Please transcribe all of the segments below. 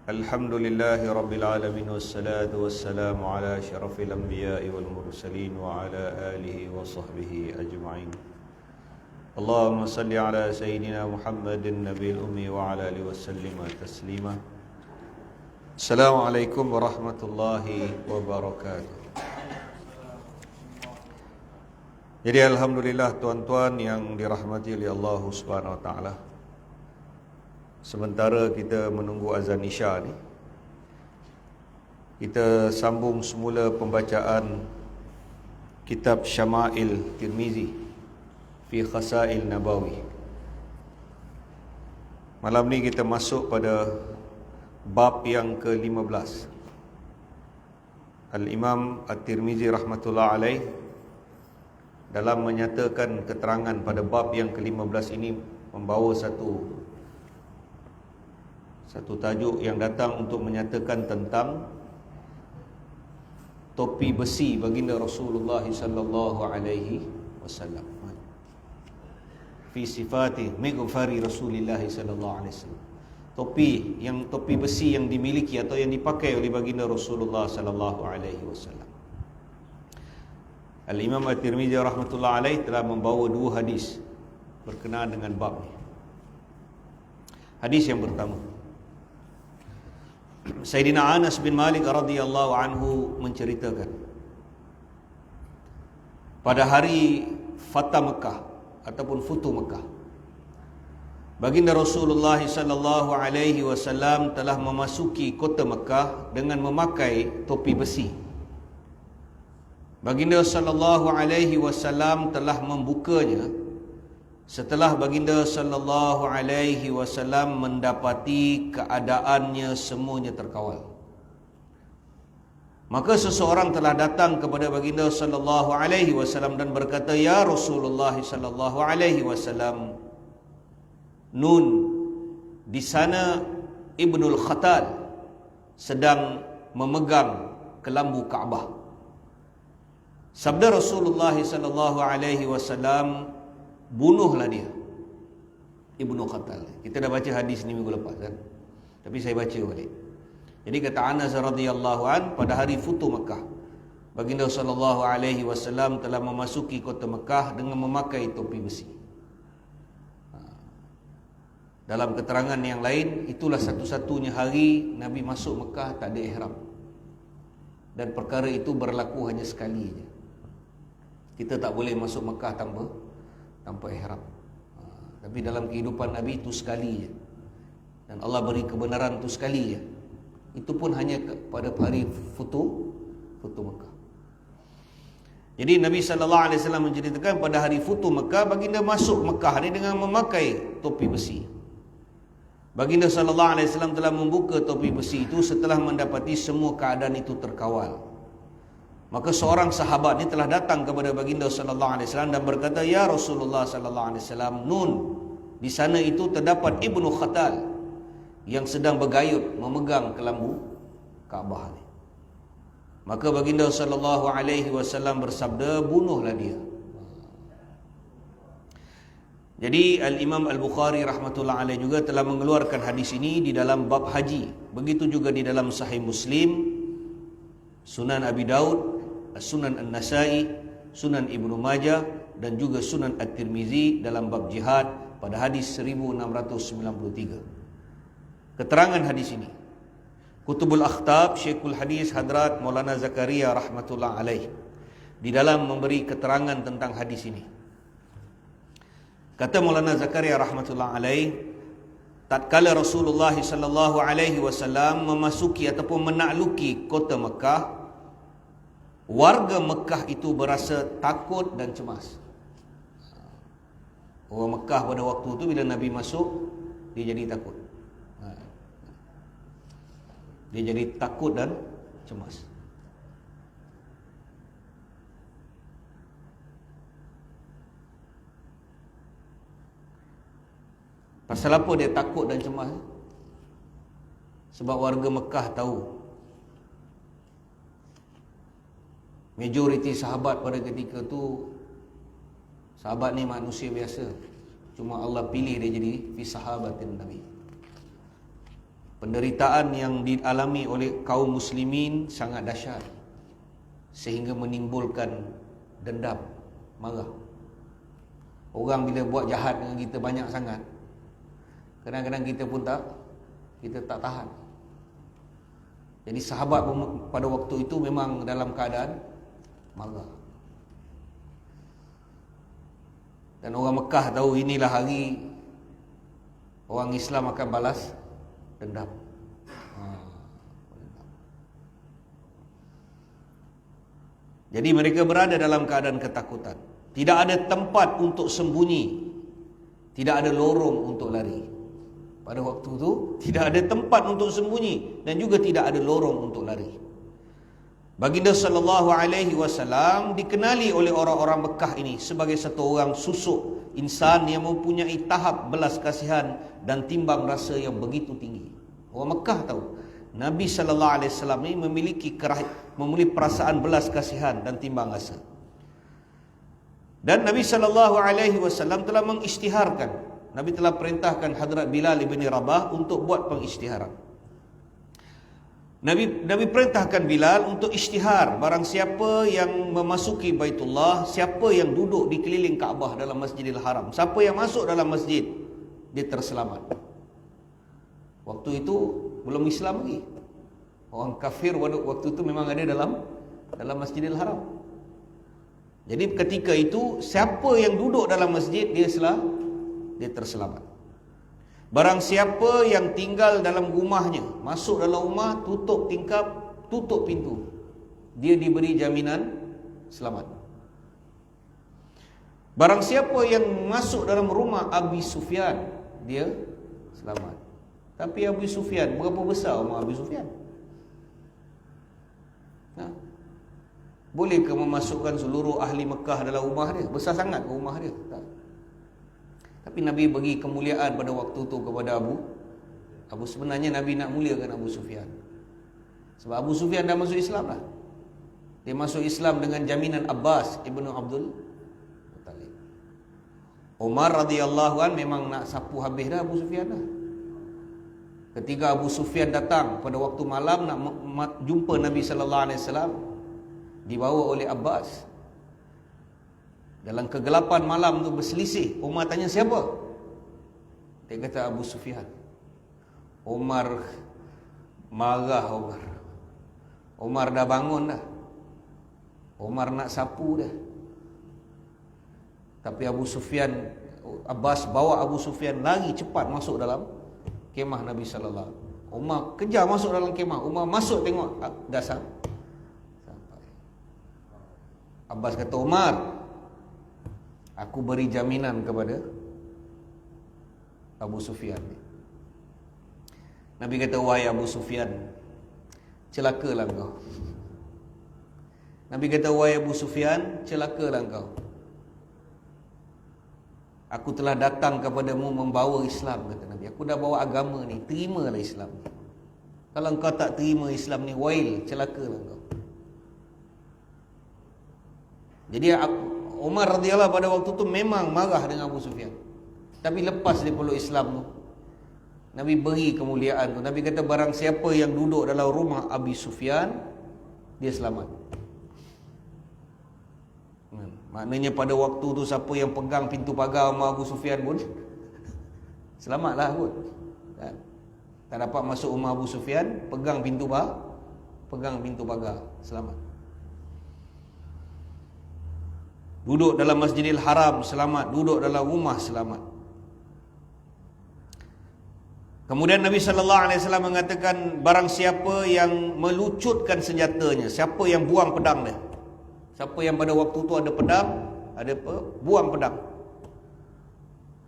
Alhamdulillahi Rabbil Alamin wassalatu wassalamu ala asyrafil anbiya'i wal mursalin wa ala alihi wa sahbihi ajma'in. Allahumma salli ala Sayyidina Muhammadin Nabil Ummi wa ala alihi wa sallima taslima. Assalamualaikum warahmatullahi wabarakatuh. Jadi alhamdulillah tuan-tuan yang dirahmati oleh Allah Subhanahu wa taala. Sementara kita menunggu azan Isya ni, kita sambung semula pembacaan kitab Syama'il Tirmizi fi Khasail Nabawi. Malam ni kita masuk pada bab yang ke-15. Al-Imam At-Tirmizi rahmatullah alaih dalam menyatakan keterangan pada bab yang ke-15 ini membawa satu tajuk yang datang untuk menyatakan tentang topi besi baginda Rasulullah sallallahu alaihi wasallam. Fi sifati mighfari Rasulullah sallallahu alaihi wasallam. Topi besi yang dimiliki atau yang dipakai oleh baginda Rasulullah sallallahu alaihi wasallam. Al-Imam At-Tirmizi rahmatullah alaih telah membawa dua hadis berkenaan dengan bab ni. Hadis yang pertama, Sayyidina Anas bin Malik radhiyallahu anhu menceritakan, pada hari Fatah Mekah ataupun Futuh Mekah, baginda Rasulullah sallallahu alaihi wasallam telah memasuki kota Mekah dengan memakai topi besi. Baginda sallallahu alaihi wasallam telah membukanya setelah baginda sallallahu alaihi wasallam mendapati keadaannya semuanya terkawal. Maka seseorang telah datang kepada baginda sallallahu alaihi wasallam dan berkata, "Ya Rasulullah sallallahu alaihi wasallam, nun di sana Ibnul Khatal sedang memegang kelambu Kaabah." Sabda Rasulullah sallallahu alaihi wasallam, "Bunuhlah dia, Ibnu Khatal." Kita dah baca hadis ni minggu lepas kan, tapi saya baca balik. Jadi kata Anas radhiyallahu an, pada hari Futuh Mekah, baginda sallallahu alaihi wasallam telah memasuki kota Mekah dengan memakai topi besi. Dalam keterangan yang lain, itulah satu-satunya hari Nabi masuk Mekah tak ada ihram. Dan perkara itu berlaku hanya sekali saja. Kita tak boleh masuk Mekah tanpa ihram. Tapi dalam kehidupan Nabi itu sekali je. Dan Allah beri kebenaran itu sekali je. Itu pun hanya pada hari Futuh Mekah. Jadi Nabi sallallahu alaihi wasallam menceritakan pada hari Futuh Mekah, baginda masuk Mekah ni dengan memakai topi besi. Baginda sallallahu alaihi wasallam telah membuka topi besi itu setelah mendapati semua keadaan itu terkawal. Maka seorang sahabat ni telah datang kepada baginda sallallahu alaihi wasallam dan berkata, "Ya Rasulullah sallallahu alaihi wasallam, nun di sana itu terdapat Ibnu Khatal yang sedang bergayut memegang kelambu Kaabah ni." Maka baginda sallallahu alaihi wasallam bersabda, "Bunuhlah dia." Jadi Al-Imam Al-Bukhari rahmatullah alaih juga telah mengeluarkan hadis ini di dalam bab haji. Begitu juga di dalam Sahih Muslim, Sunan Abi Daud, Sunan An-Nasai, Sunan Ibnu Majah dan juga Sunan At-Tirmizi dalam bab jihad pada hadis 1693. Keterangan hadis ini, Kutubul Akhtab, Syekhul Hadis Hadrat Maulana Zakaria rahmatullah alaih di dalam memberi keterangan tentang hadis ini. Kata Maulana Zakaria rahmatullah alaih, tatkala Rasulullah sallallahu alaihi wasallam memasuki ataupun menakluki kota Mekah, warga Mekah itu berasa takut dan cemas. Orang Mekah pada waktu itu bila Nabi masuk, dia jadi takut. Dia jadi takut dan cemas. Pasal apa dia takut dan cemas? Sebab warga Mekah tahu majoriti sahabat pada ketika tu, sahabat ni manusia biasa, Cuma Allah pilih dia jadi fi sahabatin Nabi. Penderitaan yang dialami oleh kaum muslimin sangat dahsyat, sehingga menimbulkan dendam, marah. Orang bila buat jahat dengan kita banyak sangat, kadang-kadang kita pun tak tahan. Jadi sahabat pada waktu itu memang dalam keadaan marah. Dan orang Mekah tahu inilah hari orang Islam akan balas dendam. Jadi mereka berada dalam keadaan ketakutan. Tidak ada tempat untuk sembunyi, tidak ada lorong untuk lari. Pada waktu itu tidak ada tempat untuk sembunyi dan juga tidak ada lorong untuk lari. Baginda sallallahu alaihi wasallam dikenali oleh orang-orang Mekah ini sebagai satu orang susuk, insan yang mempunyai tahap belas kasihan dan timbang rasa yang begitu tinggi. Orang Mekah tahu Nabi sallallahu alaihi wasallam ini memiliki perasaan belas kasihan dan timbang rasa. Dan Nabi sallallahu alaihi wasallam telah mengisytiharkan, Nabi telah perintahkan Hadrat Bilal ibn Rabah untuk buat pengisytiharan. Nabi perintahkan Bilal untuk isytihar, barang siapa yang memasuki Baitullah, siapa yang duduk di keliling Kaabah dalam Masjidil Haram, siapa yang masuk dalam masjid, dia terselamat. Waktu itu belum Islam lagi. Orang kafir waktu itu memang ada dalam Masjidil Haram. Jadi ketika itu siapa yang duduk dalam masjid, dia terselamat. Barang siapa yang tinggal dalam rumahnya, masuk dalam rumah, tutup tingkap, tutup pintu, dia diberi jaminan selamat. Barang siapa yang masuk dalam rumah Abi Sufyan, dia selamat. Tapi Abi Sufyan, berapa besar rumah Abi Sufyan? Bolehkah memasukkan seluruh ahli Mekah dalam rumah dia? Besar sangat rumah dia? Tak. Tapi Nabi bagi kemuliaan pada waktu itu kepada Abu sebenarnya Nabi nak muliakan Abu Sufyan. Sebab Abu Sufyan dah masuk Islam lah. Dia masuk Islam dengan jaminan Abbas ibnu Abdul Muttalib. Umar radhiyallahu an memang nak sapu habis dah Abu Sufyan dah. Ketika Abu Sufyan datang pada waktu malam nak jumpa Nabi sallallahu alaihi wasallam, dibawa oleh Abbas. Dalam kegelapan malam tu berselisih. Umar tanya siapa? Dia kata Abu Sufyan. Umar marah. Umar dah bangun dah. Umar nak sapu dah. Tapi Abbas bawa Abu Sufyan lari cepat masuk dalam kemah Nabi sallallahu alaihi wasallam. Umar kejar masuk dalam kemah. Umar masuk tengok dah sampai. Abbas kata, Umar, aku beri jaminan kepada Abu Sufyan. Nabi kata, wahai Abu Sufyan, celakalah engkau. Nabi kata, wahai Abu Sufyan, celakalah engkau. Aku telah datang kepadamu membawa Islam, kata Nabi. Aku dah bawa agama ni, terimalah Islam. Kalau engkau tak terima Islam ni, wail, celakalah engkau. Jadi Umar radhiyallahu pada waktu tu memang marah dengan Abu Sufyan. Tapi lepas dia peluk Islam tu, Nabi beri kemuliaan tu. Nabi kata barang siapa yang duduk dalam rumah Abi Sufyan, dia selamat. Maknanya pada waktu tu siapa yang pegang pintu pagar rumah Abu Sufyan pun selamatlah kot. Tak dapat masuk rumah Abu Sufyan, pegang pintu pagar, selamat. Duduk dalam Masjidil Haram selamat, duduk dalam rumah selamat. Kemudian Nabi sallallahu alaihi wasallam mengatakan barang siapa yang melucutkan senjatanya, siapa yang buang pedang dia. Siapa yang pada waktu tu ada pedang, buang pedang,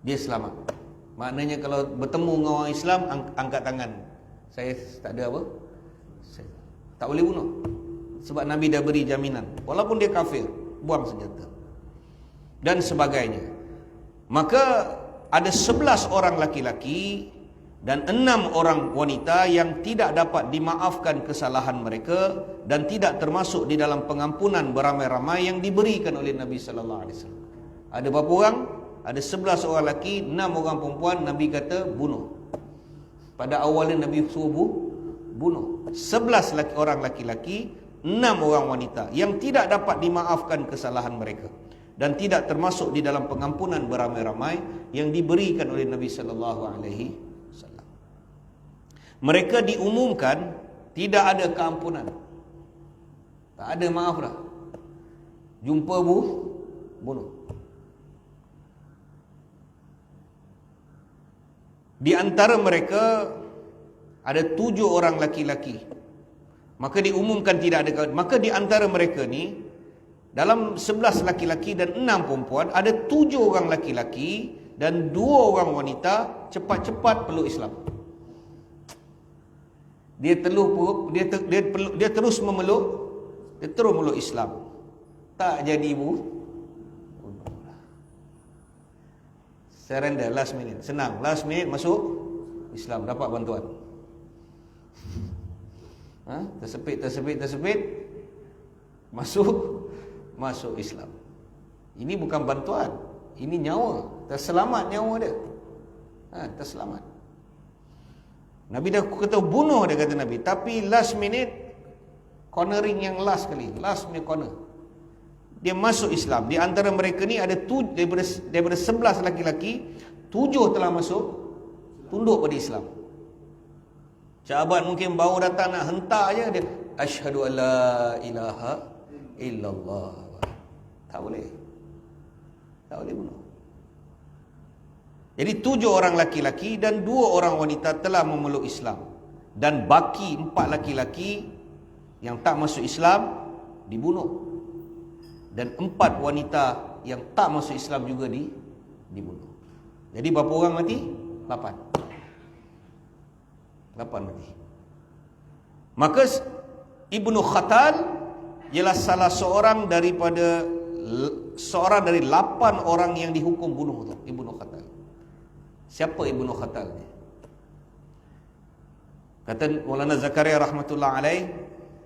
dia selamat. Maknanya kalau bertemu dengan orang Islam, angkat tangan. Saya tak ada apa? Saya tak boleh bunuh. Sebab Nabi dah beri jaminan. Walaupun dia kafir, buang senjata. Dan sebagainya. Maka ada 11 orang laki-laki dan 6 orang wanita yang tidak dapat dimaafkan kesalahan mereka dan tidak termasuk di dalam pengampunan beramai-ramai yang diberikan oleh Nabi sallallahu alaihi wasallam. Ada berapa orang? ada 11 orang lelaki, 6 orang perempuan. Nabi kata bunuh. Pada awalnya Nabi suruh bunuh 11 orang laki-laki, 6 orang wanita yang tidak dapat dimaafkan kesalahan mereka dan tidak termasuk di dalam pengampunan beramai-ramai yang diberikan oleh Nabi sallallahu alaihi wasallam. Mereka diumumkan tidak ada keampunan. Tak ada maaf dah. Jumpa bunuh. Di antara mereka ada 7 orang laki-laki. Maka diumumkan tidak ada. Maka di antara mereka ni, dalam 11 laki-laki dan 6 perempuan, ada 7 orang laki-laki dan 2 orang wanita cepat-cepat peluk Islam. Dia terus memeluk Islam. Tak jadi surrender last minute. Senang, last minute masuk Islam, dapat bantuan. Tersepit masuk Islam. Ini bukan bantuan, ini nyawa. Terselamat nyawa dia. Terselamat. Nabi dah kata bunuh, dia kata Nabi. Tapi last minute, cornering yang last kali, last minute corner, dia masuk Islam. Di antara mereka ni ada daripada 11 laki-laki, 7 telah masuk, tunduk pada Islam. Sahabat mungkin baru datang nak hentak je, dia asyhadu alla ilaha illallah. Tak boleh bunuh. Jadi 7 orang laki-laki dan 2 orang wanita telah memeluk Islam. Dan baki 4 laki-laki yang tak masuk Islam dibunuh. Dan 4 wanita yang tak masuk Islam juga dibunuh. Jadi berapa orang mati? 8 mati. Maka Ibnu Khatal ialah salah seorang dari 8 orang yang dihukum bunuh tu, Ibnu Khatal. Siapa Ibnu Khatal ni? Kata Maulana Zakaria rahmatullah alaih,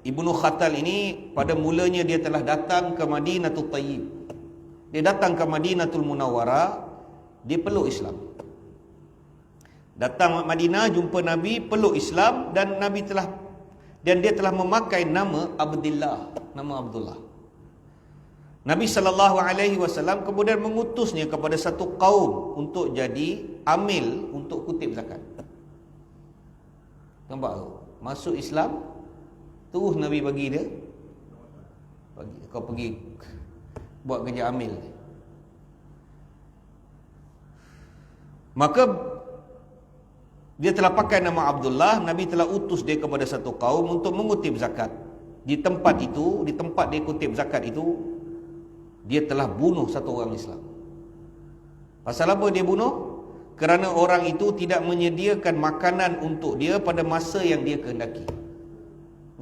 Ibnu Khatal ini pada mulanya dia telah datang ke Madinatul Tayyib. Dia datang ke Madinatul Munawwarah, dia peluk Islam. Datang Madinah, jumpa Nabi, peluk Islam, dan dia telah memakai nama Abdullah. Nabi SAW kemudian mengutusnya kepada satu kaum untuk jadi amil untuk kutip zakat. Nampak tu? Masuk Islam, terus Nabi bagi dia, kau pergi buat kerja amil. Maka dia telah pakai nama Abdullah. Nabi telah utus dia kepada satu kaum untuk mengutip zakat. Di tempat dia kutip zakat itu, dia telah bunuh satu orang Islam. Pasal apa dia bunuh? Kerana orang itu tidak menyediakan makanan untuk dia pada masa yang dia kehendaki.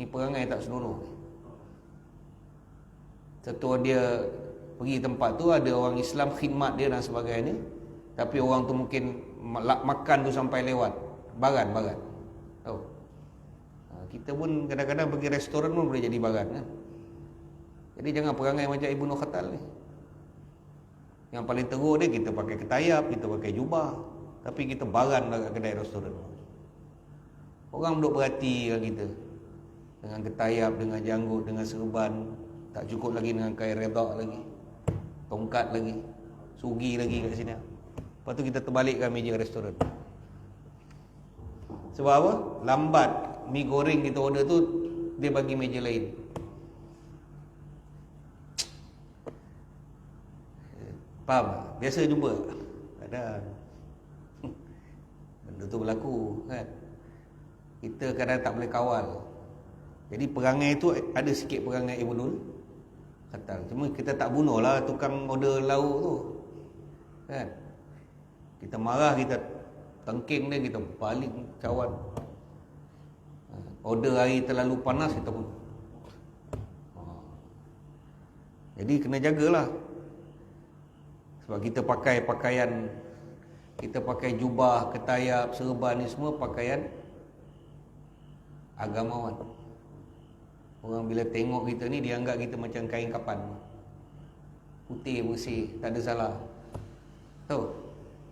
Ni perangai tak senonoh. Setelah dia pergi tempat tu, ada orang Islam khidmat dia dan sebagainya, tapi orang tu mungkin makan tu sampai lewat baran. Tahu? Kita pun kadang-kadang pergi restoran pun boleh jadi baran kan. Jadi jangan perangai macam Ibnu Khatal ni. Yang paling teruk dia, kita pakai ketayap, kita pakai jubah, tapi kita baran dekat kedai restoran. Orang duduk perhati kan kita, dengan ketayap, dengan janggut, dengan serban. Tak cukup lagi dengan kain redak lagi, tongkat lagi, sugi lagi kat sini. Lepas tu kita terbalikkan meja restoran. Sebab apa? Lambat mi goreng kita order tu, dia bagi meja lain. Faham? Biasa jumpa? Ada. Benda tu berlaku kan. Kita kadang tak boleh kawal. Jadi perangai tu ada sikit perangai Ibnu Khatal. Cuma kita tak bunuh lah tukang order lauk tu kan. Kita marah, kita tengking dia, kita balik cawan. Order air terlalu panas, kita pun. Jadi kena jagalah. Sebab kita pakai pakaian, kita pakai jubah, ketayap, serban ni semua pakaian agamawan. Orang bila tengok kita ni, dia anggap kita macam kain kapan, putih bersih, tak ada salah. Tahu?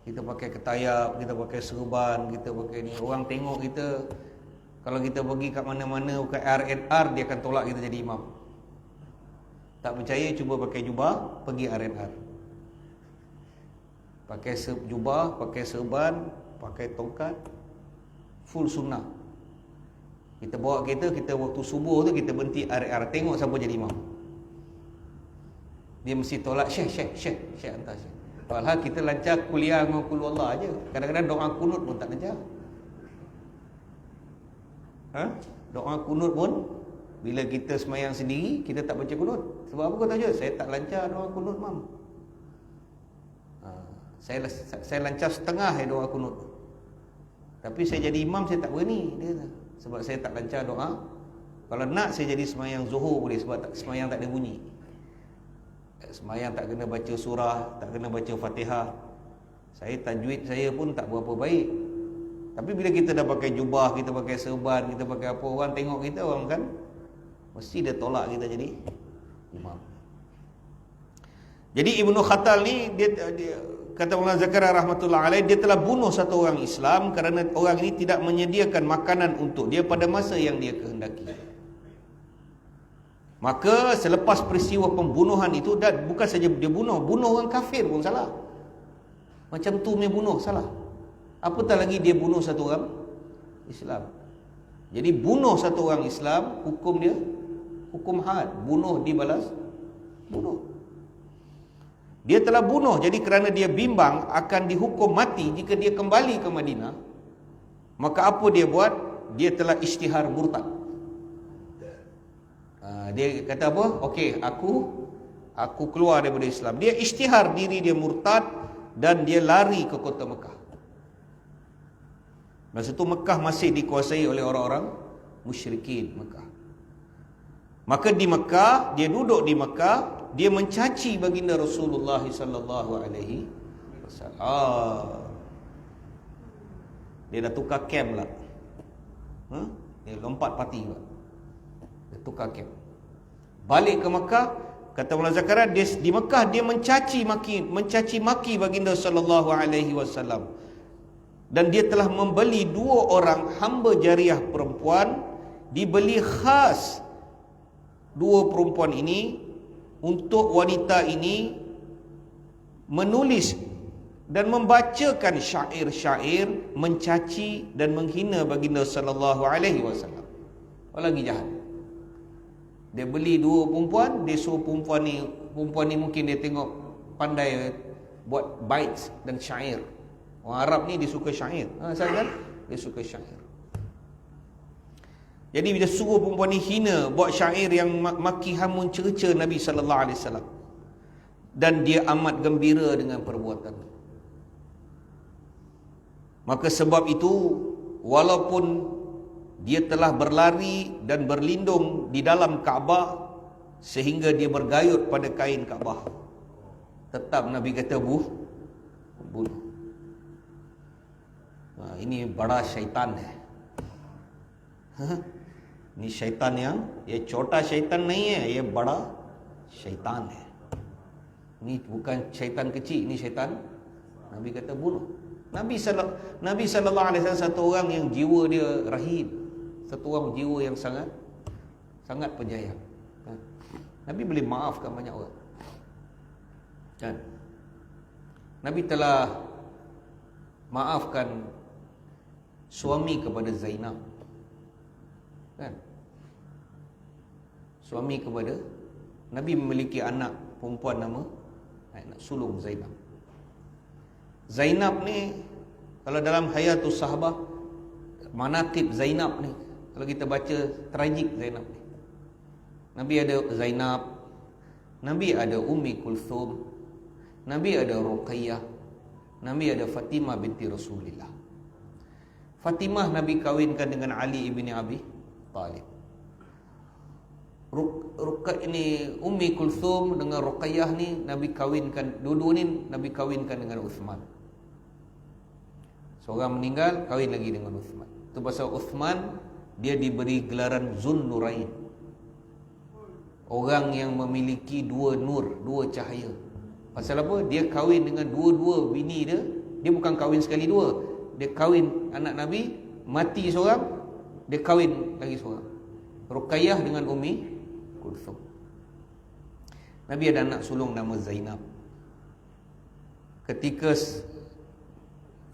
Kita pakai ketayap, kita pakai serban, kita pakai ni. Orang tengok kita, kalau kita pergi kat mana-mana pakai R&R, dia akan tolak kita jadi imam. Tak percaya, cuba pakai jubah, pergi R&R. Pakai jubah, pakai serban, pakai tongkat, full sunnah. Kita bawa kereta, kita waktu subuh tu kita berhenti R&R, tengok siapa jadi imam. Dia mesti tolak, Syekh hantar Syekh. Padahal kita lancar kuliah dengan Qul Allah aje. Kadang-kadang doa kunut pun tak lancar. Doa kunut pun bila kita semayang sendiri, kita tak baca kunut. Sebab apa kau tahu je? Saya tak lancar doa kunut, mam. Saya lancar setengah doa kunut. Tapi saya jadi imam, saya tak berani dia. Sebab saya tak lancar doa. Kalau nak saya jadi semayang zuhur boleh, sebab semayang tak ada bunyi. Semayang tak kena baca surah, tak kena baca Fatihah. Saya tajwid saya pun tak berapa baik. Tapi bila kita dah pakai jubah, kita pakai serban, kita pakai apa, orang tengok kita, orang kan mesti dia tolak kita jadi imam. Jadi Ibnu Khattal ni dia kata Maulana Zakaria rahmatullah alaih, dia telah bunuh satu orang Islam kerana orang ini tidak menyediakan makanan untuk dia pada masa yang dia kehendaki. Maka selepas peristiwa pembunuhan itu, dan bukan saja dia bunuh orang kafir pun salah. Macam tu dia bunuh salah. Apatah lagi dia bunuh satu orang Islam. Jadi bunuh satu orang Islam, hukum dia hukum had, bunuh dibalas bunuh. Dia telah bunuh, jadi kerana dia bimbang akan dihukum mati jika dia kembali ke Madinah, maka apa dia buat? Dia telah isytihar murtad. Dia kata apa? Okey, aku keluar daripada Islam. Dia isytihar diri dia murtad dan dia lari ke kota Mekah. Masa itu Mekah masih dikuasai oleh orang-orang musyrikin Mekah. Maka di Mekah, dia duduk di Mekah, dia mencaci baginda Rasulullah sallallahu alaihi wasallam. Dia dah tukar camp lah. Dia lompat parti pula. Dia tukar camp. Balik ke Mekah, kata Maulana Zakaria, di Mekah dia mencaci maki baginda sallallahu alaihi wasallam. Dan dia telah membeli 2 orang hamba jariah perempuan, dibeli khas 2 perempuan ini untuk wanita ini menulis dan membacakan syair-syair mencaci dan menghina baginda sallallahu alaihi wasallam. Apa lagi jahat? Dia beli 2 perempuan, dia suruh perempuan ni mungkin dia tengok pandai buat baits dan syair. Orang Arab ni dia suka syair. Kan? Dia suka syair. Jadi dia suruh perempuan ni hina, buat syair yang maki hamun cerca Nabi sallallahu alaihi wasallam. Dan dia amat gembira dengan perbuatan itu. Maka sebab itu, walaupun dia telah berlari dan berlindung di dalam Kaabah sehingga dia bergayut pada kain Kaabah, tetap Nabi kata bunuh. Ini bada syaitan hai. Ini syaitan yang ये छोटा शैतान नहीं है, ये बड़ा शैतान है. Ini bukan syaitan kecil, ini syaitan. Nabi kata bunuh. Nabi sallallahu alaihi wasallam satu orang yang jiwa dia rahim, satu orang jiwa yang sangat penyayang. Nabi boleh maafkan banyak orang. Kan? Nabi telah maafkan suami kepada Zainab. Kan? Suami kepada Nabi memiliki anak perempuan nama anak sulung Zainab. Zainab ni kalau dalam Hayatus Sahabah, manaqib Zainab ni, kalau kita baca tragik Zainab ni. Nabi ada Zainab, Nabi ada Ummi Kulthum, Nabi ada Ruqayyah, Nabi ada Fatimah binti Rasulullah. Fatimah Nabi kahwinkan dengan Ali ibni Abi Talib. Ini Ummi Kulthum dengan Ruqayyah ni Nabi kahwinkan, dua-dua ni Nabi kahwinkan dengan Uthman. Seorang meninggal, kahwin lagi dengan Uthman. Itu pasal Uthman dia diberi gelaran Zun Nurain, orang yang memiliki 2 nur, 2 cahaya. Pasal apa? Dia kahwin dengan dua-dua bini dia. Dia bukan kahwin sekali dua. Dia kahwin anak Nabi, mati seorang, dia kahwin lagi seorang. Ruqayyah dengan Ummi Kulthum. Nabi ada anak sulung nama Zainab. Ketika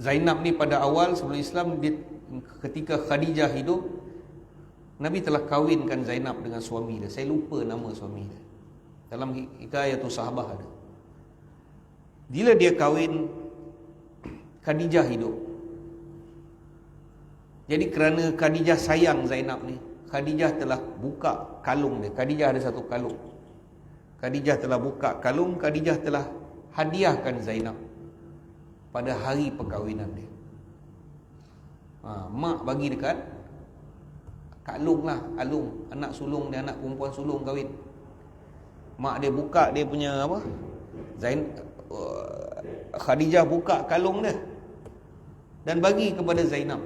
Zainab ni pada awal sebelum Islam, ketika Khadijah hidup, Nabi telah kahwinkan Zainab dengan suami dia. Saya lupa nama suami dia. Dalam Hikayatul Sahabah ada. Bila dia kahwin, Khadijah hidup. Jadi kerana Khadijah sayang Zainab ni, Khadijah telah buka kalung dia. Khadijah ada satu kalung. Khadijah telah buka kalung, Khadijah telah hadiahkan Zainab pada hari perkahwinan dia. Mak bagi dekat kalung lah, kalung. Anak sulung dia, anak perempuan sulung kahwin. Mak dia buka dia punya apa? Khadijah buka kalung dia dan bagi kepada Zainab.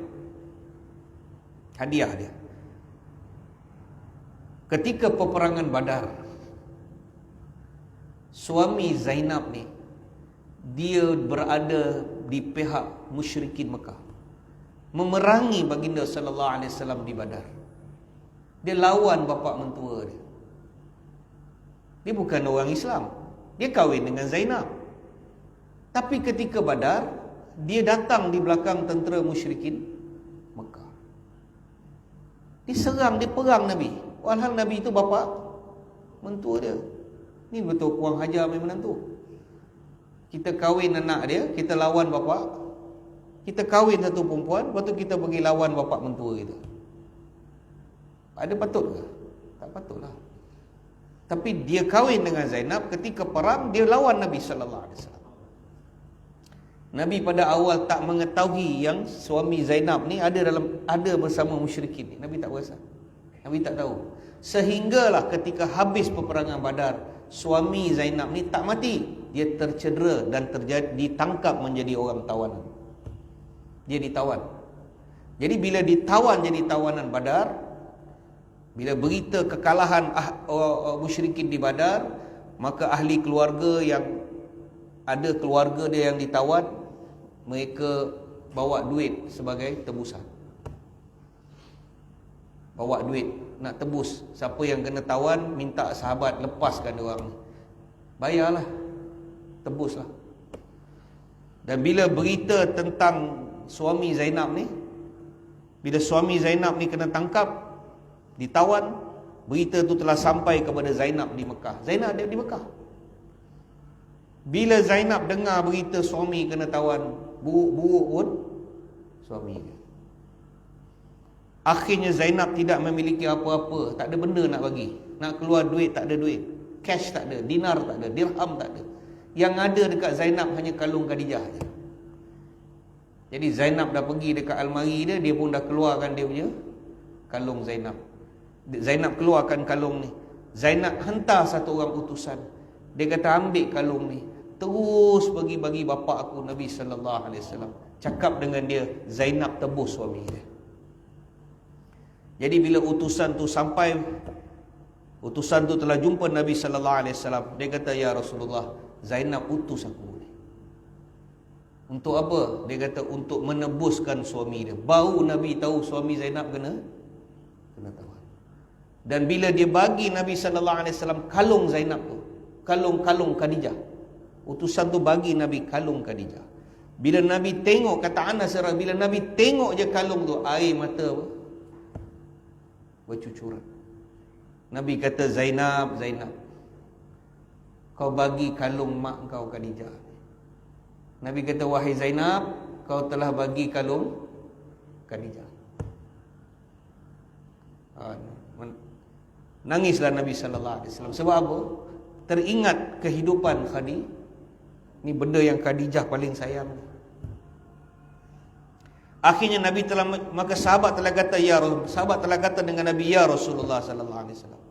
Hadiah dia. Ketika peperangan Badar, suami Zainab ni, dia berada di pihak musyrikin Mekah, memerangi baginda sallallahu alaihi wasallam di Badar. Dia lawan bapa mentua dia. Dia bukan orang Islam. Dia kahwin dengan Zainab. Tapi ketika Badar, dia datang di belakang tentera musyrikin Mekah. Diserang, dia perang Nabi. Walhal Nabi itu bapa mentua dia. Ni betul kurang hajar main menantu. Kita kahwin anak dia, kita lawan bapa. Kita kahwin satu perempuan, lepas tu kita pergi lawan bapa mentua kita. Ada patut ke? Tak patutlah. Tapi dia kahwin dengan Zainab, ketika perang dia lawan Nabi sallallahu alaihi wasallam. Nabi pada awal tak mengetahui yang suami Zainab ni ada bersama musyrikin ni. Nabi tak berasa. Nabi tak tahu. Sehinggalah ketika habis peperangan Badar, suami Zainab ni tak mati. Dia tercedera dan ditangkap menjadi orang tawanan. Dia ditawan. Jadi bila ditawan jadi tawanan Badar, bila berita kekalahan musyrikin di Badar, maka ahli keluarga yang ada keluarga dia yang ditawan, mereka bawa duit sebagai tebusan. Bawa duit nak tebus. Siapa yang kena tawan, minta sahabat lepaskan dia orang. Bayarlah, tebuslah. Dan bila berita tentang suami Zainab ni, bila suami Zainab ni kena tangkap, ditawan, berita tu telah sampai kepada Zainab di Mekah. Zainab ada di Mekah. Bila Zainab dengar berita suami kena tawan, buruk-buruk pun suami dia. Akhirnya Zainab tidak memiliki apa-apa, tak ada benda nak bagi. Nak keluar duit tak ada duit, cash tak ada, dinar tak ada, dirham tak ada. Yang ada dekat Zainab hanya kalung Khadijah je. Jadi Zainab dah pergi dekat almari dia, dia pun dah keluarkan dia punya kalung Zainab. Zainab keluarkan kalung ni. Zainab hantar satu orang utusan. Dia kata ambil kalung ni, terus bagi bapa aku Nabi sallallahu alaihi wasallam. Cakap dengan dia, Zainab tebus suami dia. Jadi bila utusan tu sampai, utusan tu telah jumpa Nabi sallallahu alaihi wasallam. Dia kata, ya Rasulullah, Zainab utus aku ni. Untuk apa? Dia kata untuk menebuskan suami dia. Baru Nabi tahu suami Zainab kena tawan. Dan bila dia bagi Nabi sallallahu alaihi wasallam kalung Zainab tu, kalung Khadijah. Utusan tu bagi Nabi kalung Khadijah. Bila Nabi tengok, kata Anas, bila Nabi tengok je kalung tu, air mata bercucuran. Nabi kata, Zainab, kau bagi kalung mak kau Khadijah. Nabi kata, wahai Zainab, kau telah bagi kalung Khadijah. Nangislah Nabi sallallahu alaihi wasallam. Sebab apa? Teringat kehidupan Khadijah. Ni benda yang Khadijah paling sayang. Akhirnya Nabi telah, maka sahabat telah kata dengan Nabi, ya Rasulullah sallallahu alaihi wasallam,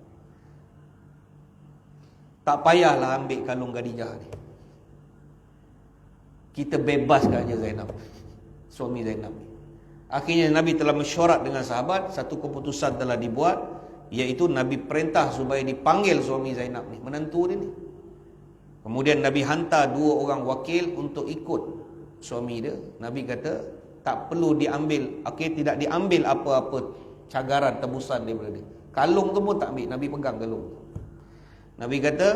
tak payahlah ambil kalung Khadijah ni. Kita bebaskan je Zainab, suami Zainab ni. Akhirnya Nabi telah mesyuarat dengan sahabat, satu keputusan telah dibuat, iaitu Nabi perintah supaya dipanggil suami Zainab ni, menantu dia ni. Kemudian Nabi hantar 2 orang wakil untuk ikut suami dia. Nabi kata tak perlu diambil, tidak diambil apa-apa cagaran tebusan daripada dia. Kalung tu pun tak ambil, Nabi pegang kalung. Nabi kata,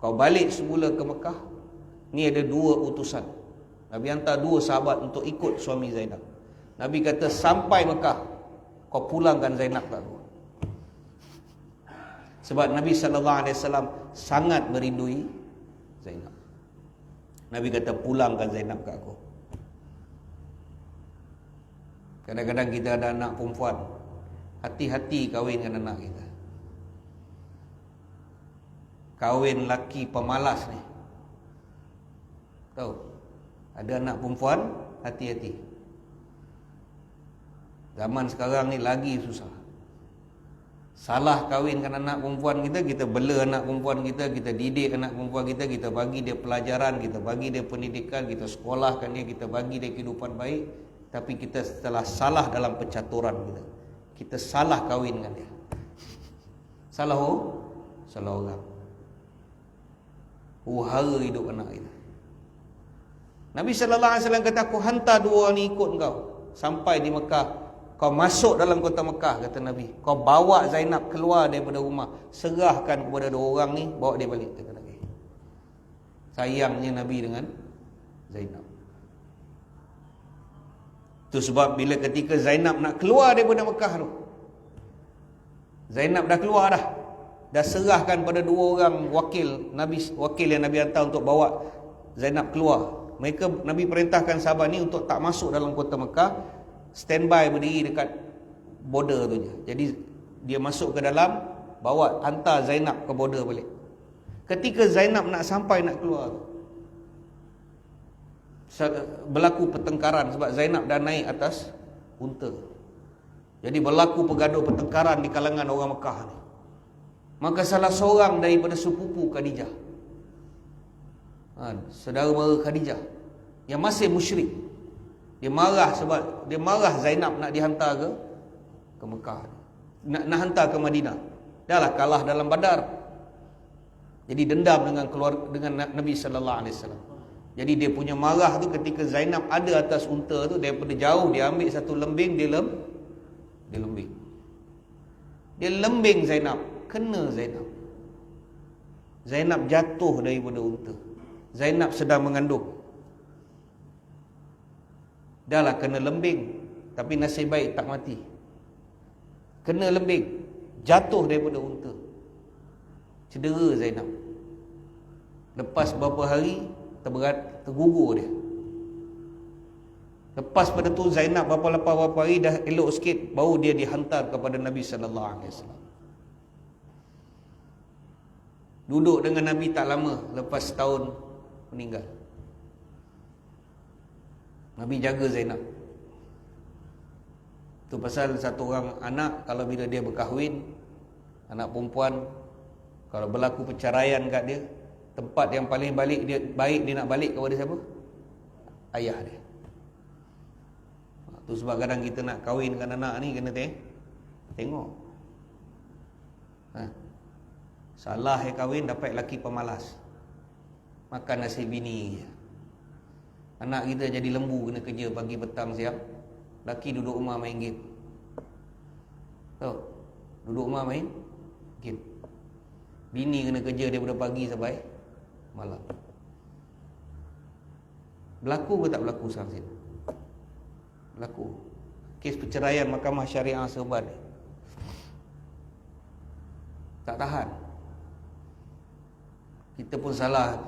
kau balik semula ke Mekah. Ni ada 2 utusan. Nabi hantar 2 sahabat untuk ikut suami Zainab. Nabi kata, sampai Mekah, kau pulangkan Zainab kat aku. Sebab Nabi SAW sangat merindui Zainab. Nabi kata, pulangkan Zainab kat aku. Kadang-kadang kita ada anak perempuan, hati-hati kahwin dengan anak kita. Kahwin laki pemalas ni. Tahu? Ada anak perempuan, hati-hati. Zaman sekarang ni lagi susah. Salah kahwinkan anak perempuan kita, kita bela anak perempuan kita, kita didik anak perempuan kita, kita bagi dia pelajaran, kita bagi dia pendidikan, kita sekolahkan dia, kita bagi dia kehidupan baik. Tapi kita setelah salah dalam pencaturan kita salah kahwinkan dia. Salah orang. Hara hidup anak kita. Nabi SAW kata, aku hantar 2 orang ni ikut kau sampai di Mekah. Kau masuk dalam kota Mekah, kata Nabi. Kau bawa Zainab keluar daripada rumah. Serahkan kepada 2 orang ni, bawa dia balik, kata Nabi. Sayangnya Nabi dengan Zainab. Itu sebab bila ketika Zainab nak keluar daripada Mekah tu, Zainab dah keluar dah. Dah serahkan pada 2 orang wakil yang Nabi hantar untuk bawa Zainab keluar. Nabi perintahkan sahabat ni untuk tak masuk dalam kota Mekah, standby berdiri dekat border tu je. Jadi dia masuk ke dalam, hantar Zainab ke border balik. Ketika Zainab nak sampai nak keluar, berlaku pertengkaran sebab Zainab dah naik atas unta. Jadi berlaku pergaduh pertengkaran di kalangan orang Mekah ni. Maka salah seorang daripada sepupu Khadijah, saudara mara Khadijah yang masih musyrik, dia marah Zainab nak dihantar ke Mekah, nak hantar ke Madinah. Dah lah kalah dalam Badar. Jadi dendam dengan Nabi sallallahu alaihi wasallam. Jadi dia punya marah tu ketika Zainab ada atas unta tu, daripada jauh dia ambil satu lembing, dia lembing. Dia lembing Zainab, kena Zainab. Zainab jatuh daripada unta. Zainab sedang mengandung. Dah lah kena lembing, tapi nasib baik tak mati. Kena lembing, jatuh daripada unta. Cedera Zainab. Lepas beberapa hari tergugur dia. Lepas pada tu Zainab berapa hari dah elok sikit, baru dia dihantar kepada Nabi sallallahu alaihi wasallam. Duduk dengan Nabi tak lama, lepas setahun meninggal. Nabi jaga Zainab. Tu pasal satu orang anak, kalau bila dia berkahwin, anak perempuan, kalau berlaku perceraian kat dia, tempat yang paling baik dia nak balik kepada siapa? Ayah dia. Tu sebab kadang kita nak kahwinkan anak ni kena tengok. Salah kahwin dapat laki pemalas, makan nasi bini je. Anak kita jadi lembu, kena kerja pagi petang siang. Laki duduk rumah main game. Tahu? Duduk rumah main game. Bini kena kerja daripada pagi sampai malam. Berlaku ke tak berlaku sekarang sini? Berlaku. Kes perceraian Mahkamah Syariah Serban ni tak tahan. Kita pun salah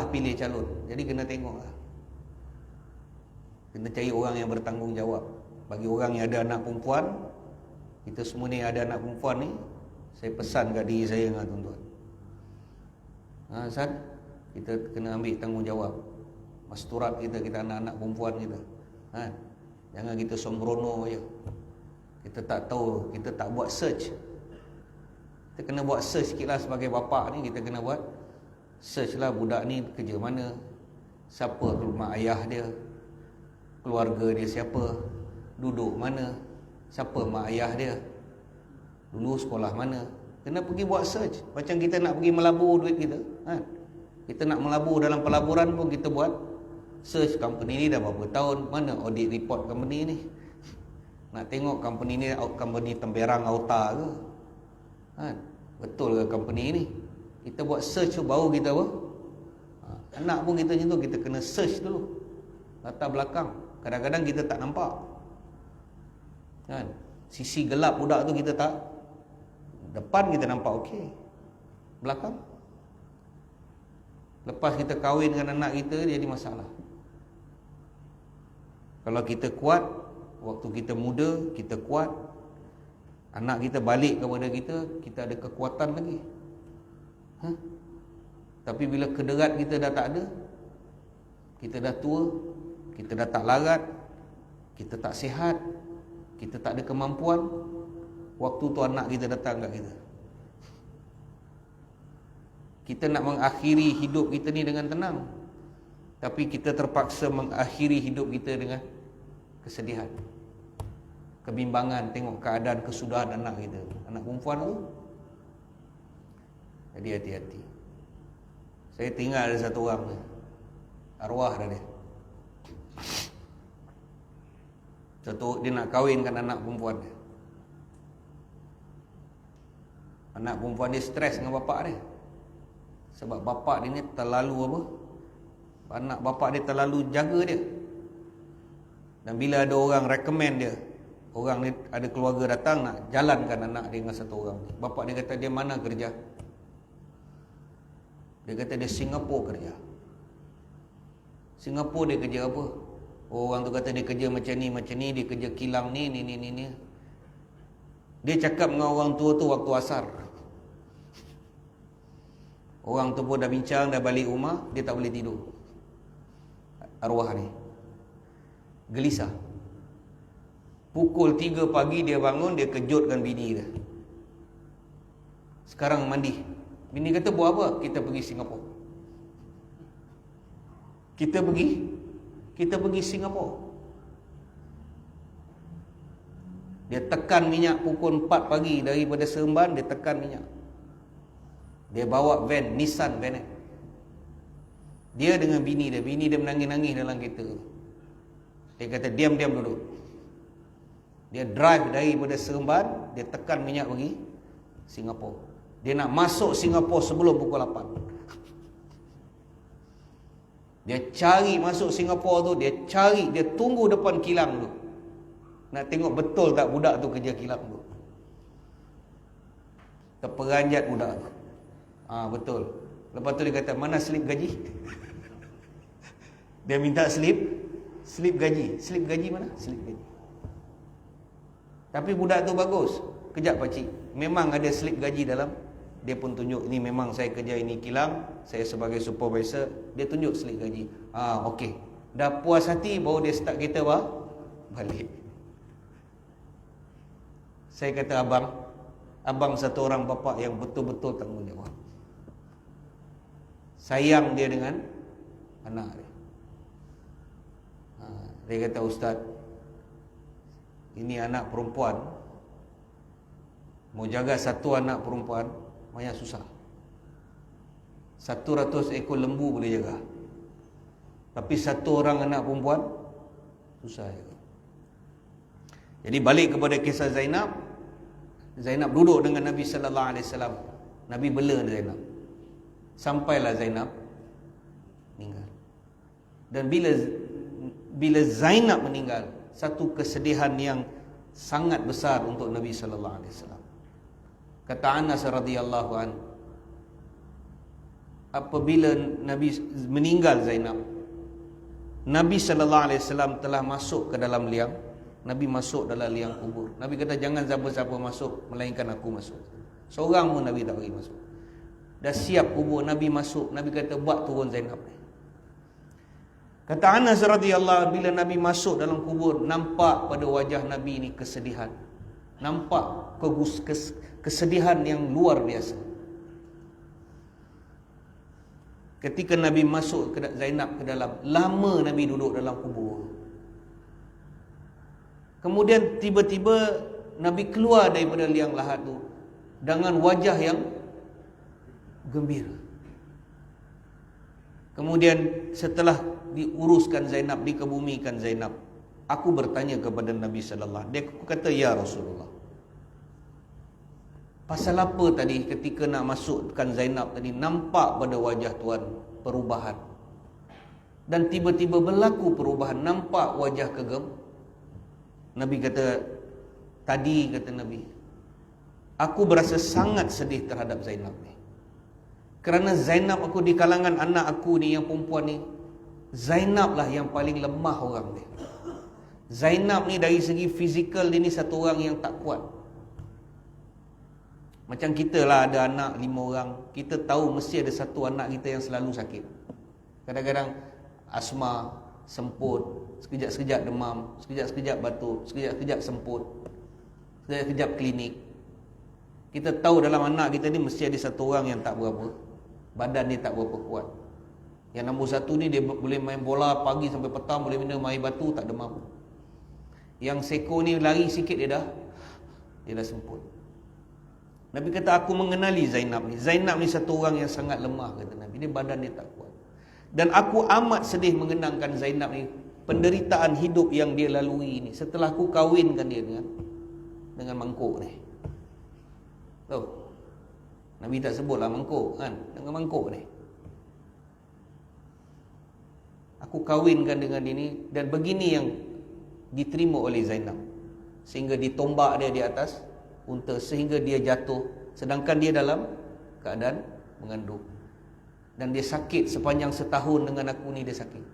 pilih calon. Jadi kena tengoklah. Kena cari orang yang bertanggungjawab. Bagi orang yang ada anak perempuan, kita semua ni ada anak perempuan ni, saya pesan kat diri saya dengan tuan-tuan. San, kita kena ambil tanggungjawab. Masturat kita anak-anak perempuan kita. Jangan kita sembrono je. Kita tak tahu, kita tak buat search. Kita kena buat search sikit lah sebagai bapa ni. Kita kena buat search lah, budak ni kerja mana, siapa mak ayah dia, keluarga dia siapa, duduk mana, siapa mak ayah dia, dulu sekolah mana, Kena pergi buat search. Macam kita nak pergi melabur duit kita, kita nak melabur dalam pelaburan pun kita buat search. Company ni dah berapa tahun, mana audit report company ni, nak tengok company ni company temberang auta ke, betul ke company ni. Kita buat search baru kita apa, anak pun kita macam tu, kita kena search dulu latar belakang. Kadang-kadang kita tak nampak, sisi gelap budak tu kita tak. Depan kita nampak okey, belakang, lepas kita kahwin dengan anak kita, dia jadi masalah. Kalau kita kuat waktu kita muda, kita kuat, anak kita balik kepada kita, kita ada kekuatan lagi. Tapi bila kederat kita dah tak ada, kita dah tua, kita dah tak larat, kita tak sihat, kita tak ada kemampuan, waktu tu anak kita datang kat kita. Kita nak mengakhiri hidup kita ni dengan tenang, tapi kita terpaksa mengakhiri hidup kita dengan kesedihan, kebimbangan tengok keadaan kesudahan anak kita, anak perempuan tu. Jadi hati-hati. Saya tinggal ada satu orang ni, arwah dah dia. Dia nak kahwinkan anak perempuan dia. Anak perempuan dia stres dengan bapak dia, sebab bapak dia ni terlalu apa, anak bapak dia terlalu jaga dia. Dan bila ada orang recommend dia, orang ni ada keluarga datang nak jalankan anak dia dengan satu orang, bapak dia kata, dia mana kerja? Dia kata dia Singapura kerja. Singapura dia kerja apa? Orang tu kata dia kerja macam ni, dia kerja kilang ni. Dia cakap dengan orang tua tu waktu asar. Orang tu pun dah bincang, dah balik rumah, dia tak boleh tidur. Arwah ni gelisah. Pukul 3 pagi dia bangun, dia kejutkan bini dia. Sekarang mandi. Bini kata, buat apa? Kita pergi Singapura. Kita pergi Singapura. Dia tekan minyak pukul 4 pagi daripada Seremban, dia tekan minyak. Dia bawa van, Nissan van. Dia dengan bini dia menangis-nangis dalam kereta. Dia kata, diam-diam duduk. Dia drive daripada Seremban, dia tekan minyak pergi Singapura. Dia nak masuk Singapura sebelum pukul 8. Dia cari masuk Singapura tu, dia tunggu depan kilang tu, nak tengok betul tak budak tu kerja kilang tu. Terperanjat budak tu. Betul. Lepas tu dia kata, mana slip gaji? Dia minta slip gaji. Slip gaji mana? Slip gaji. Tapi budak tu bagus. Kejap pakcik, memang ada slip gaji dalam. Dia pun tunjuk, ni memang saya kerja ini kilang, saya sebagai supervisor. Dia tunjuk slip gaji. Okey. Dah puas hati, baru dia start kereta balik. Saya kata, abang satu orang bapa yang betul-betul tanggungjawab. Sayang dia dengan anak dia. Dia kata, Ustaz, ini anak perempuan, mau jaga satu anak perempuan banyak susah. 100 ekor lembu boleh jaga, tapi satu orang anak perempuan susah jaga. Jadi balik kepada kisah Zainab. Zainab duduk dengan Nabi sallallahu alaihi wasallam. Nabi bela Zainab. Sampailah Zainab meninggal. Dan bila Zainab meninggal, satu kesedihan yang sangat besar untuk Nabi sallallahu alaihi wasallam. Kata Anas radhiyallahu an, apabila Nabi meninggal Zainab, Nabi sallallahu alaihi wasallam telah masuk ke dalam liang. Nabi masuk dalam liang kubur. Nabi kata, jangan siapa-siapa masuk melainkan aku masuk. Seorang pun Nabi tak bagi masuk. Dah siap kubur, Nabi masuk. Nabi kata, buat turun Zainab. Kata Anas radhiyallahu, bila Nabi masuk dalam kubur, nampak pada wajah Nabi ni kesedihan. Nampak kesedihan yang luar biasa. Ketika Nabi masuk ke Zainab ke dalam, lama Nabi duduk dalam kubur. Kemudian tiba-tiba Nabi keluar daripada liang lahat tu. dengan wajah yang gembira. Kemudian setelah diuruskan Zainab, dikebumikan Zainab, aku bertanya kepada Nabi sallallahu alaihi wasallam. Dia kata, ya Rasulullah, pasal apa tadi ketika nak masukkan Zainab tadi nampak pada wajah tuan perubahan, dan tiba-tiba berlaku perubahan, nampak wajah kegem. Nabi kata, tadi kata Nabi, aku berasa sangat sedih terhadap Zainab ni. Kerana Zainab aku di kalangan anak aku ni yang perempuan ni, Zainab lah yang paling lemah orang ni. Zainab ni dari segi fizikal dia ni satu orang yang tak kuat. Macam kita lah ada anak 5 orang, kita tahu mesti ada satu anak kita yang selalu sakit. Kadang-kadang asma, semput, sekejap-sekejap demam, sekejap-sekejap batuk, sekejap-sekejap semput, sekejap-sekejap klinik. Kita tahu dalam anak kita ni mesti ada satu orang yang tak berapa, badan dia tak berapa kuat. Yang nombor 1 ni dia boleh main bola pagi sampai petang, boleh minum air batu, tak demam. Yang seko ni lari sikit dia dah semput. Nabi kata, aku mengenali Zainab ni. Zainab ni satu orang yang sangat lemah, kata Nabi. Dia badan dia tak kuat. Dan aku amat sedih mengenangkan Zainab ni, penderitaan hidup yang dia lalui ni setelah aku kahwinkan dia dengan mangkuk ni. Tahu? Nabi tak sebutlah mangkuk kan, dengan mangkuk ni. Aku kahwinkan dengan dia ni, dan begini yang diterima oleh Zainab, sehingga ditombak dia di atas unta sehingga dia jatuh, sedangkan dia dalam keadaan mengandung, dan dia sakit sepanjang setahun dengan aku ni, dia sakit.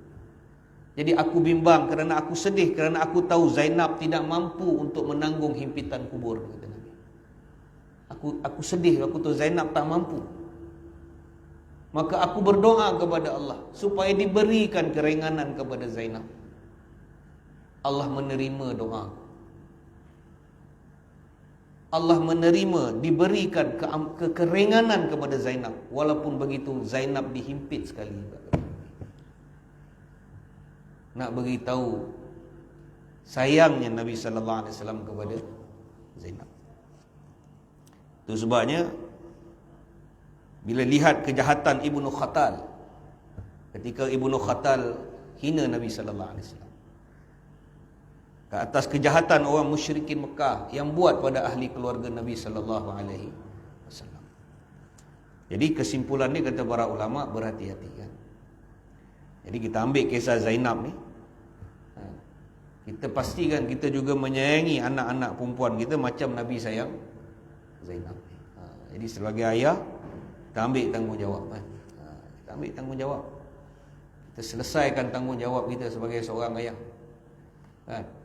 Jadi aku bimbang kerana aku sedih, kerana aku tahu Zainab tidak mampu untuk menanggung himpitan kubur, kata Nabi. Aku sedih, aku tahu Zainab tak mampu. Maka aku berdoa kepada Allah supaya diberikan keringanan kepada Zainab. Allah menerima doa. Allah menerima, diberikan kekeringanan kepada Zainab. Walaupun begitu, Zainab dihimpit sekali. Nak beritahu sayangnya Nabi sallallahu alaihi wasallam kepada Zainab. Itu sebabnya bila lihat kejahatan Ibnu Khatal, ketika Ibnu Khatal hina Nabi sallallahu alaihi wasallam ke atas kejahatan orang musyrikin Mekah yang buat pada ahli keluarga Nabi sallallahu alaihi wasallam. Jadi kesimpulan ni, kata para ulama, berhati-hati kan. Jadi kita ambil kisah Zainab ni, kita pastikan kita juga menyayangi anak-anak perempuan kita macam Nabi sayang Zainab ni. Jadi sebagai ayah, kita ambil tanggungjawab kan. Kita ambil tanggungjawab. Kita selesaikan tanggungjawab kita sebagai seorang ayah kan.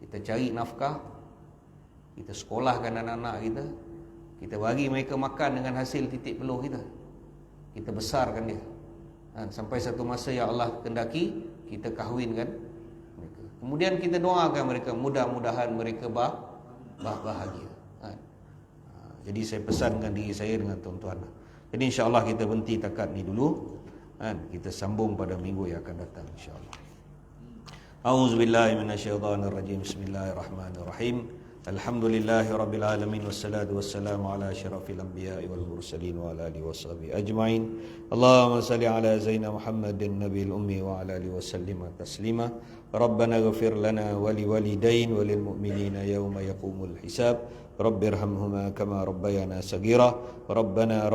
Kita cari nafkah, kita sekolahkan anak-anak kita, kita bagi mereka makan dengan hasil titik peluh kita, kita besarkan dia sampai satu masa yang Allah kendaki kita kahwinkan mereka. Kemudian kita doakan mereka, mudah-mudahan mereka bahagia. Jadi saya pesankan diri saya dengan tuan-tuan. Jadi insya-Allah kita berhenti takat ni dulu, kita sambung pada minggu yang akan datang insya-Allah. A'udzubillahi minasyaitonirrajim. Bismillahirrahmanirrahim. Alhamdulillahirabbil alamin wassalatu wassalamu ala asyrafil anbiya'i wal mursalin wa ala alihi washabihi ajmain. Allahumma shalli ala Zaina Muhammadin nabiyil ummi wa ala alihi wasallima taslima. Rabbana ighfir lana wa liwalidain wa lil mu'minina yawma yaqumul hisab. Rabbirhamhuma kama rabbayana saghira. Rabbana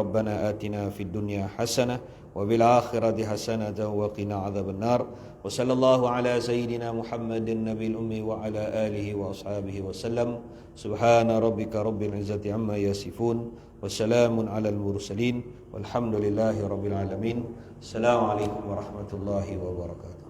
atina fid dunya hasanah wa bil akhirati hasanatan wa qina adzabannar. Wa sallallahu ala sayyidina Muhammadin nabiyil ummi wa ala alihi wa ashabihi wa sallam. Subhana rabbika rabbil izzati amma yasifun wa salamun alal mursalin walhamdulillahi rabbil alamin. Assalamualaikum warahmatullahi wabarakatuh.